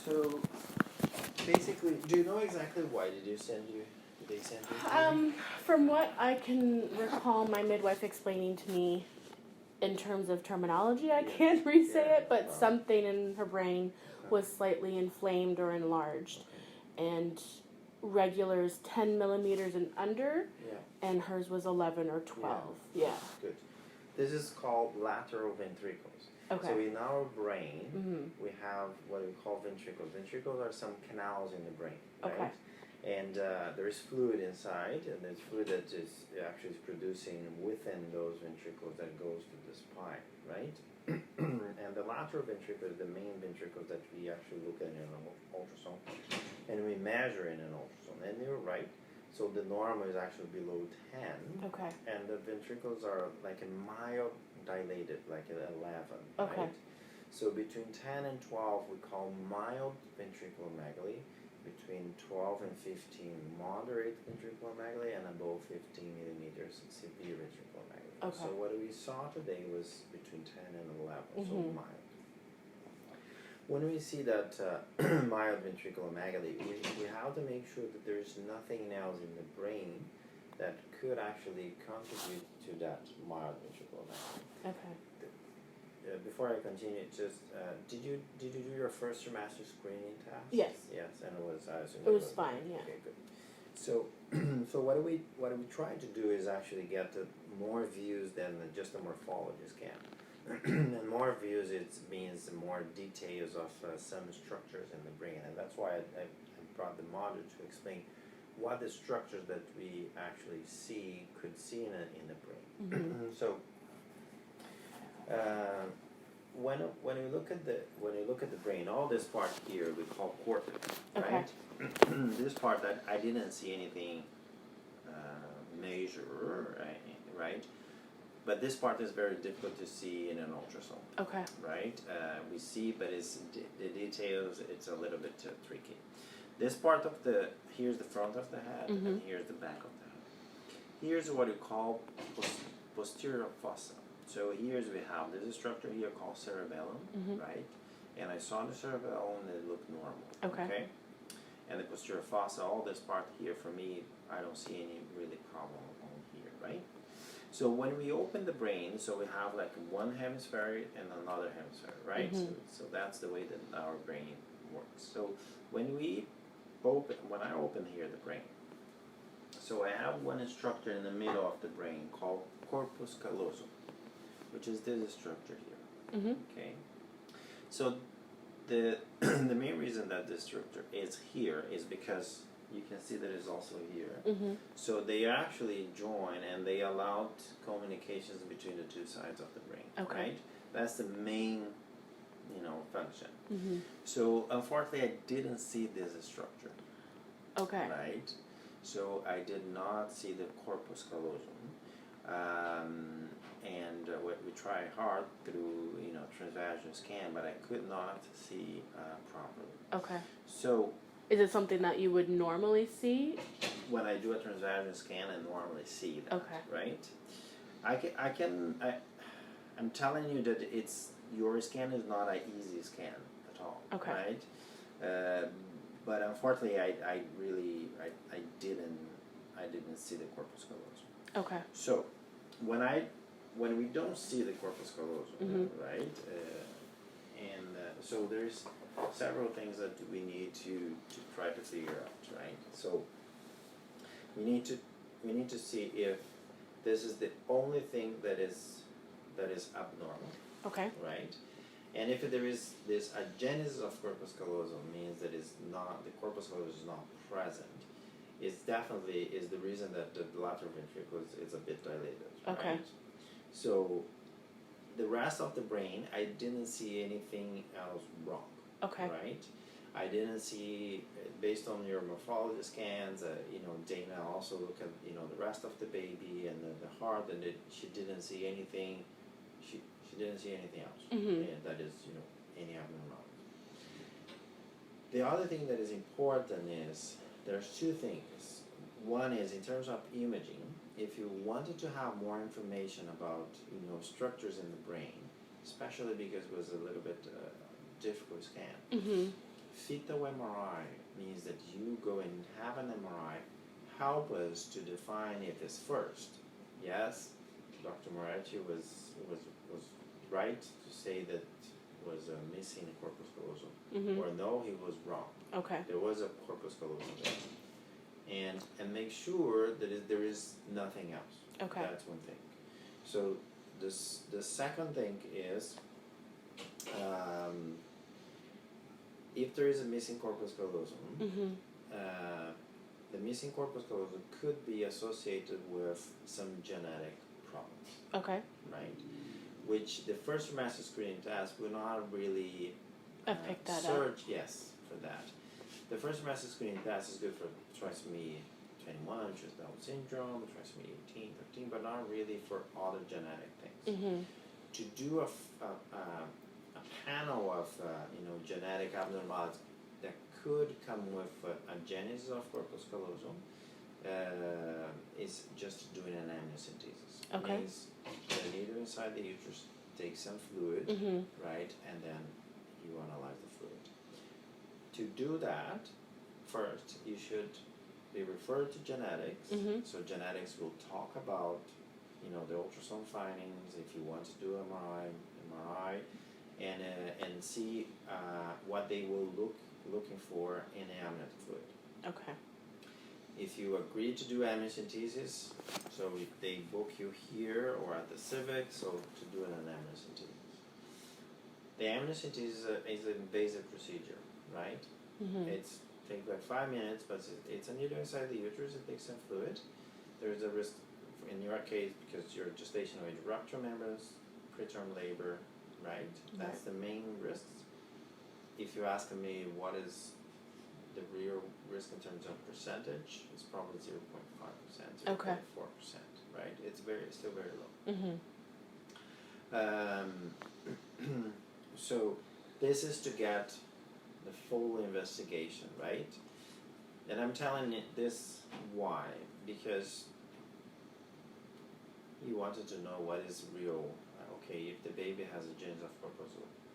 So basically, do you know exactly why did they send you here? From what I can recall, my midwife explaining to me in terms of terminology, I can't re-say it, but something in her brain was slightly inflamed or enlarged. And regular's 10 millimeters and under, and hers was 11 or 12. Yeah. Good. This is called lateral ventricles. Okay. So in our brain, we have what we call ventricles. Ventricles are some canals in the brain, right? Okay. And there is fluid inside, and there's fluid that is actually producing within those ventricles that goes to the spine, right? And the lateral ventricle is the main ventricle that we actually look at in an ultrasound, and we measure in an ultrasound. And you're right. So the normal is actually below 10. Okay. And the ventricles are like a mild dilated, like an 11. Okay. Right? So between 10 and 12 we call mild ventriculomegaly. Between 12 and 15 moderate ventriculomegaly, and above 15 millimeters severe ventriculomegaly. Okay. So what we saw today was between 10 and 11, so mild. When we see that mild ventriculomegaly, we have to make sure that there is nothing else in the brain that could actually contribute to that mild ventriculomegaly. Okay. Before I continue, just did you do your first trimester screening test? Yes. Yes, and it was It was fine. Yeah. Okay, good. So, so what we try to do is actually get more views than just a morphology scan. And more views, it means more details of some structures in the brain, and that's why I brought the model to explain what the structures that we actually could see in the brain. So, when you look at the brain, all this part here we call cortex, right? This part that I didn't see anything major, right? But this part is very difficult to see in an ultrasound. Okay. Right? We see, but the details, it's a little bit tricky. This part of here's the front of the head, and here's the back of the head. Here's what we call posterior fossa. So here's we have this structure here called cerebellum, right? And I saw the cerebellum and it looked normal. Okay. And the posterior fossa, all this part here, for me, I don't see any really problem on here, right? So when we open the brain, so we have like one hemisphere and another hemisphere, right? So that's the way that our brain works. So when I open here the brain, so I have one structure in the middle of the brain called corpus callosum, which is this structure here. Okay. So the the main reason that this structure is here is because you can see that it's also here. So they actually join and they allow communications between the two sides of the brain. Okay. Right? That's the main, function. So unfortunately, I didn't see this structure. Okay. Right. So I did not see the corpus callosum, and we try hard through transvaginal scan, but I could not see properly. Okay. So. Is it something that you would normally see? When I do a transvaginal scan, I normally see that. Okay. Right? I'm telling you that your scan is not an easy scan at all. Okay. Right? But unfortunately, I didn't see the corpus callosum. Okay. So, when we don't see the corpus callosum, right? So there's several things that we need to try to figure out, right? So we need to see if this is the only thing that is abnormal. Okay. Right? And if there is this agenesis of corpus callosum, means that the corpus callosum is not present. It's definitely is the reason that the lateral ventricle is a bit dilated. Okay. Right? So the rest of the brain, I didn't see anything else wrong. Okay. Right? I didn't see, based on your morphology scans, Dana also looked at, the rest of the baby and the heart, and she didn't see anything, she didn't see anything else. And that is, any abnormality. The other thing that is important is, there's two things. One is, in terms of imaging, if you wanted to have more information about, structures in the brain, especially because it was a little bit difficult scan. Mm-hmm. Fetal MRI means that you go and have an MRI, help us to define if it's first. Yes, Dr. Moretti was right to say that was a missing corpus callosum, Mm-hmm. or no, he was wrong. Okay. There was a corpus callosum there, and make sure that there is nothing else. Okay. That's one thing. So the second thing is, if there is a missing corpus callosum, Mm-hmm. the missing corpus callosum could be associated with some genetic problems, Okay. right? Which the first trimester screening test will not really I picked that up. search, yes, for that. The first trimester screening test is good for trisomy 21, which is Down syndrome, trisomy 18, 13, but not really for other genetic things. Mm-hmm. To do a panel of genetic abnormalities that could come with a genesis of corpus callosum is just doing an amniocentesis. Okay. Means the needle inside the uterus takes some fluid, Mm-hmm. right, and then you analyze the fluid. To do that, first you should be referred to genetics. Mm-hmm. So genetics will talk about the ultrasound findings, if you want to do MRI, and see what they will looking for in amniotic fluid. Okay. If you agree to do amniocentesis, so if they book you here or at the Civic, so to do an amniocentesis. The amniocentesis is an invasive procedure, right? Mm-hmm. It's takes like 5 minutes, but it's a needle inside the uterus. It takes some fluid. There is a risk in your case because your gestational age rupture membranes, preterm labor, right? That's the main risks. If you ask me what is the real risk in terms of percentage, it's probably 0.5%, 0.4%, Okay. right? It's still very low. Mm-hmm. So this is to get the full investigation, right? And I'm telling you this why? Because you wanted to know what is real. Okay, if the baby has a genesis of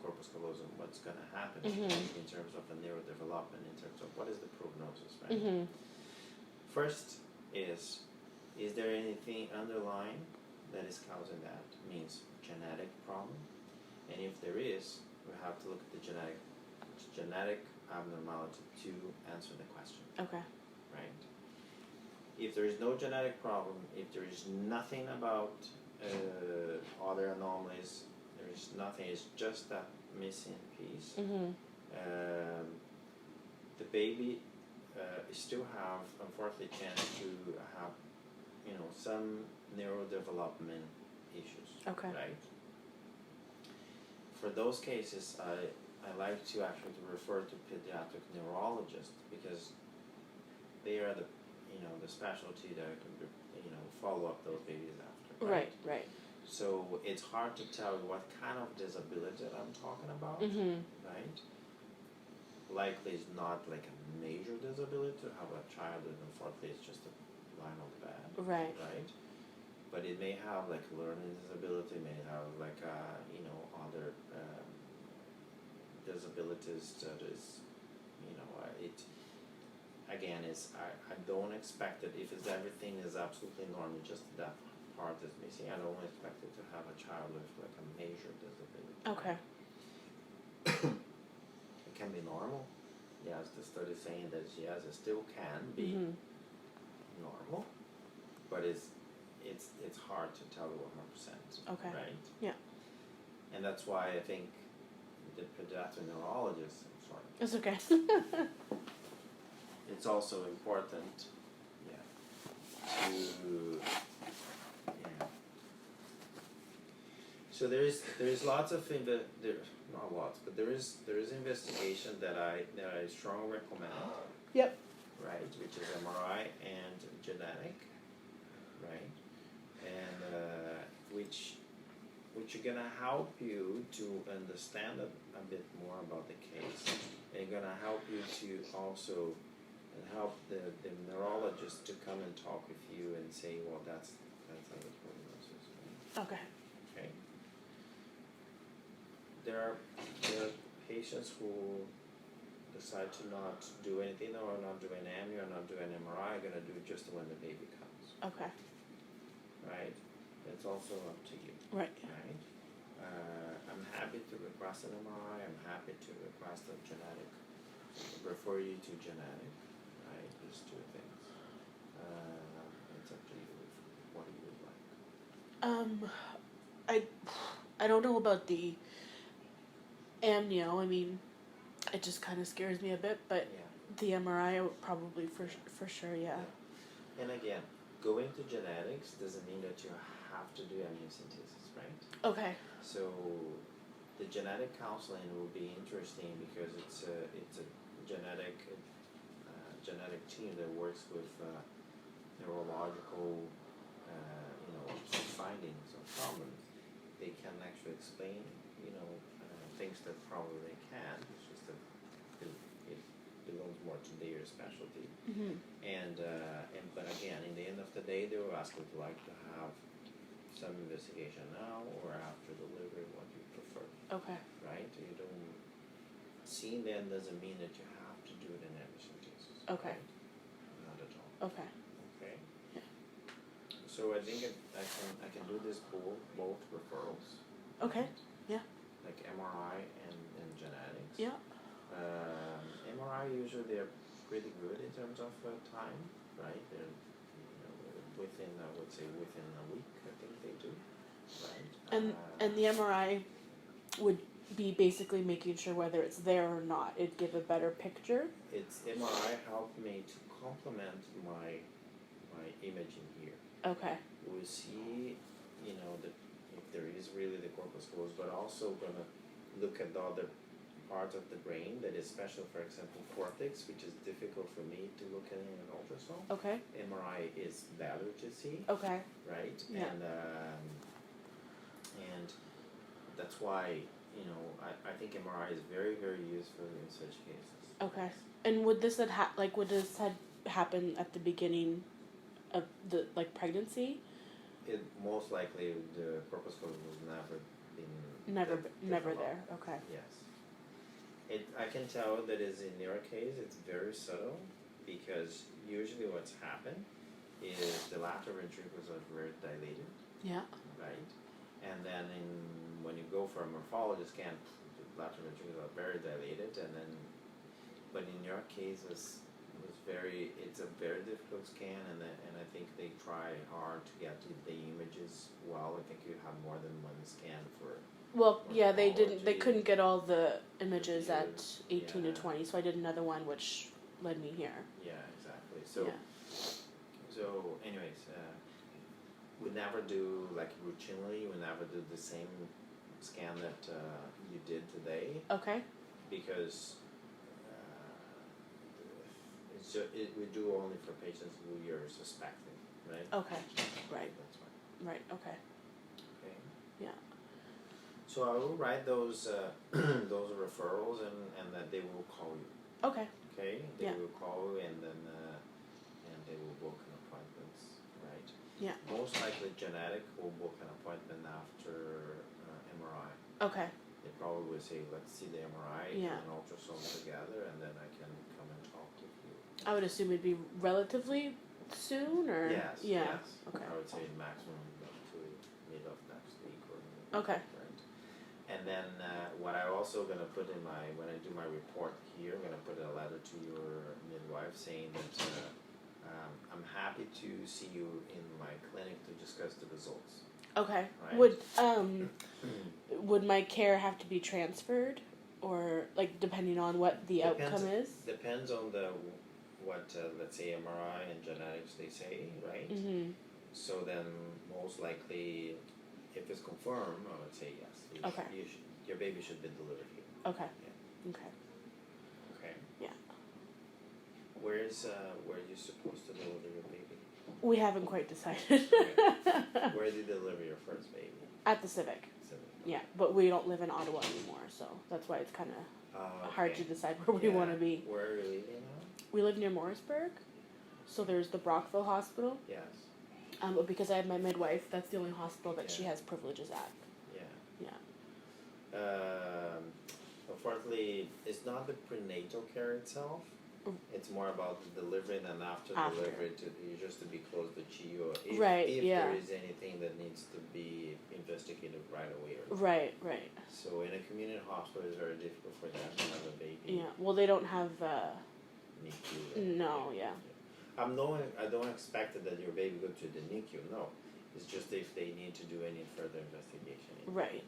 corpus callosum, what's going to happen in terms of the neurodevelopment, in terms of what is the prognosis, right? Mm-hmm. First is there anything underlying that is causing that? Means genetic problem, and if there is, we have to look at the genetic abnormality to answer the question, Okay. right? If there is no genetic problem, if there is nothing about other anomalies, there is nothing, it's just that missing piece, Mm-hmm. the baby still have, unfortunately, chance to have, some neurodevelopment issues, Okay. right? For those cases, I like to actually refer to pediatric neurologists because they are the specialty that can follow up those babies after. Right. So it's hard to tell what kind of disability that I'm talking about, Mm-hmm. right? Likely it's not like a major disability to have a child that unfortunately is just a line on the bed, Right. But it may have like learning disability, may have like other disabilities that is, it again is I don't expect it if everything is absolutely normal, just that part is missing. I don't expect it to have a child with like a major disability. Okay. It can be normal. Yes, the study is saying that yes, it still can be normal, but it's hard to tell 100%. Okay. Right? Yeah. And that's why I think the pediatric neurologist, It's okay. it's also important, to So there is lots of not lots, but there is investigation that I strongly recommend. Yep. Right, which is MRI and genetic, right, and which are gonna help you to understand a bit more about the case, and gonna help you to also help the neurologist to come and talk with you and say, well, that's how the prognosis, right? Okay. Okay. There are patients who decide to not do anything or not do an amnio or not do an MRI are gonna do it just when the baby comes, Okay. right? It's also up to you, Right. right? I'm happy to request an MRI. I'm happy to request a genetic, refer you to genetic, right? These two things. It's up to you. What do you would like? I don't know about the amnio. I mean, it just kind of scares me a bit, but Yeah. the MRI would probably for sure, yeah. And again, going to genetics doesn't mean that you have to do amniocentesis, right? Okay. So the genetic counseling will be interesting because it's a genetic team that works with neurological findings or problems. They can actually explain things that probably they can. It's just that it belongs more to their specialty. Mhm. And but again, in the end of the day, they will ask would you like to have some investigation now or after delivery, what you prefer, Okay. right? You don't seeing them doesn't mean that you have to do it in every cases. Okay. Right? Not at all. Okay. Okay. Yeah. So I think I can do this both referrals. Okay. Yeah. Like MRI and genetics. Yeah. MRI usually they're pretty good in terms of time, right? They're within I would say within a week I think they do, right? And the MRI would be basically making sure whether it's there or not. It'd give a better picture. It's MRI helped me to complement my imaging here. Okay. We see, that if there is really the corpus callosum, but also gonna look at the other parts of the brain that is special, for example, cortex, which is difficult for me to look at in an ultrasound. Okay. MRI is better to see, Okay. right? Yeah. And that's why, I think MRI is very, very useful in such cases. Okay. And would this had happened at the beginning of the pregnancy? It most likely the corpus callosum was never been Never there. Okay. Yes. I can tell that is in your case it's very subtle because usually what's happened is the lateral ventricles are very dilated, Yeah. right? And then when you go for a morphology scan, the lateral ventricles are very dilated, but in your case it's a very difficult scan, and I think they try hard to get the images well. I think you have more than one scan for. Well, yeah, they morphology. couldn't get all the images at 18 Yeah. to 20, so I did another one, which led me here. Yeah, exactly. So, Yeah. so anyways, we never do routinely. We never do the same scan that you did today Okay. because we do only for patients who you're suspecting, right? Okay. Right. That's fine. Right. Okay. Okay. Yeah. So I will write those those referrals and that they will call you. Okay. Okay. They Yeah. will call you and then and they will book an appointments, right? Yeah. Most likely genetic will book an appointment after MRI. Okay. They probably will say, let's see the MRI Yeah. and ultrasound together, and then I can come and talk with you. I would assume it'd be relatively soon, or Yes. yeah. Yes. Okay. I would say maximum up to mid of next week or. Okay. Right. And then what I also gonna put in when I do my report here, I'm gonna put a letter to your midwife saying that I'm happy to see you in my clinic to discuss the results. Okay. Right. Would my care have to be transferred, or depending on what the outcome is? Depends on what let's say MRI and genetics they say, right? Mm-hmm. So then most likely, if it's confirmed, I would say yes. Okay. Your baby should be delivered here. Okay. Yeah. Okay. Okay. Yeah. Where are you supposed to deliver your baby? We haven't quite decided. Where did you deliver your first baby? At the Civic. Yeah, but we don't live in Ottawa anymore, so that's why it's kind of hard to decide where we want to be. Where are you living now? We live near Morrisburg, so there's the Brockville Hospital. Yes. But because I have my midwife, that's the only hospital that she has privileges at. Yeah. Yeah. Of unfortunately, it's not the prenatal care itself. It's more about the delivery and then after delivery just to be close to CHI or if there is anything that needs to be investigated right away. Right. So in a community hospital, it's very difficult for them to have a baby. Yeah. Well, they don't have. NICU. No. Yeah. I don't expect that your baby go to the NICU. No, it's just if they need to do any further investigation. Right.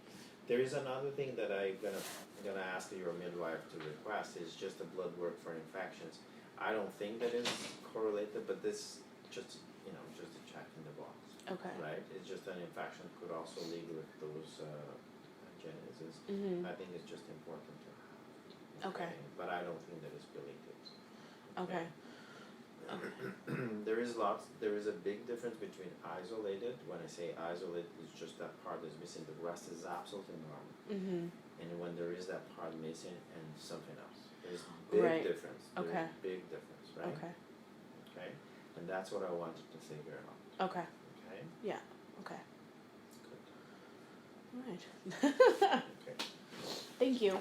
There is another thing that I'm gonna ask your midwife to request is just a blood work for infections. I don't think that is correlated, but this just just a check in the box. Okay. Right? It's just an infection could also lead with those genesis. I think it's just important to have. Okay. But I don't think that it's related. Okay. There is a big difference between isolated. When I say isolated, it's just that part that's missing. The rest is absolutely normal. And when there is that part missing and something else, there's big difference. There's big difference, right? Okay. And that's what I wanted to figure out. Okay. Okay. Yeah. Okay. Good. All right. Okay. Thank you.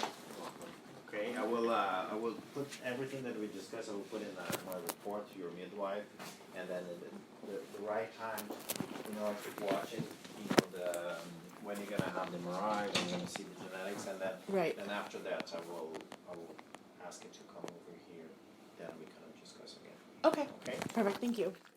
Okay, I will put everything that we discussed. I will put in my report to your midwife, and then the right time, I keep watching, when you're gonna have the MRI, when you're gonna see the genetics, and then then after that, I will ask you to come over here. Then we can discuss again. Okay. Okay. Perfect. Thank you.